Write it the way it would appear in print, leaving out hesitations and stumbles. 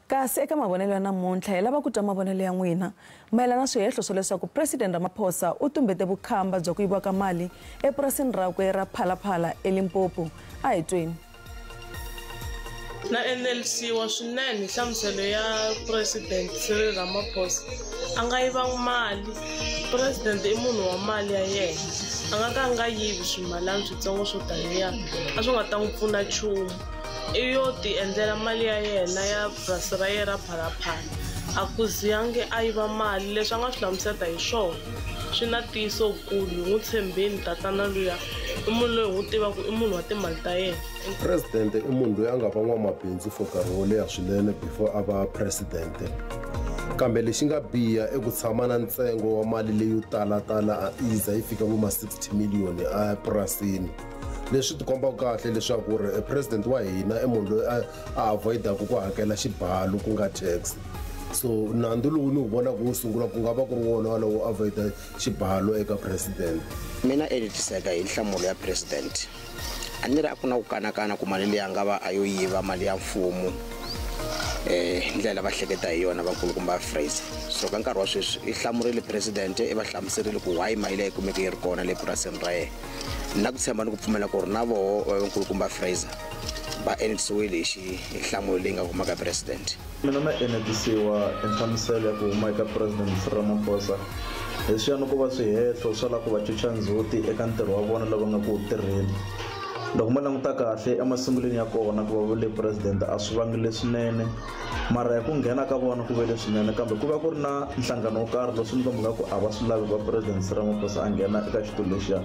Kasi eka mavonelo ya namuntlha hi lava ku twa mavonelo ya n'wina mayelana swihehlo swo leswaku President Ramaphosa u tumbete vukhamba bya ku yiviwa ka mali epurasini rakwe ra Phalaphala eLimpopo. A hi tweni. Na NLC wa swinene hlamuselo ya President Ramaphosa a nga yiva mali. President I munhu wa mali ya yena a nga yivi swimalana switsongo swo taniya a swi nga ta n'wi pfuna nchumu iyo ti endlela mali ya yena ya purasi ra yena ra Phalaphala a ku ziyange a yiva mali leswi a nga swi hlamuseta hi swona swi na ntiyiso wukulu n'wi tshembeni tatana luya I munhu loyi n'wi tivaka I munhu wa timali ta yena. President I munhu loyi a nga va n'wamabindzu for nkarhi wo leha swinene before a va president. Kambe lexi nga biha I ku tshama na ntsengo wa mali leyi talatala yi za yi fika vo ma 60 million a purasini. Leswi tikomba kahle leswaku ri president wa hina I munhu loyi a avoidaka ku hakela xibalo ku nga tax. So nandzu lowu ni wu vonaka wu sungula ku nga va ku ri wona lowu avoida xibalo eka president. Mina editiseka hi nhlamulo ya president a ni ri a ku na ku kanakana ku mali leyi a nga va a yo yiva mali ya mfumo ndlela va hleketa hi yona vakulukumba phrase. So ka nkarhi wa sweswi I hlamurile president I va hlamuserile ku why mali leyi kumeke yi ri kona le purasini ra yena. Na ku tshemba ni ku pfumela ku ri na voho vakulukumba phrase ba endlisiwile hi nhlamulo leyi nga huma ka president. Mina na enetisiwa nhlamuselo ya ku huma eka president Ramaphosa leswiyani ku va swihehlo swa la ku va cica ndzhuti eka ntirho wa vona lava nga ku tirheni. Loko ma languta kahle emasunguleni ya kona ku va le president a swi vangile swinene mara ya ku nghena ka vona ku vele swinene kambe ku va ku ri na nhlangano wo karhi leswi ni kombaka ku a va swi lavi va president Ramaphosa a nghena eka xitulu lexiya.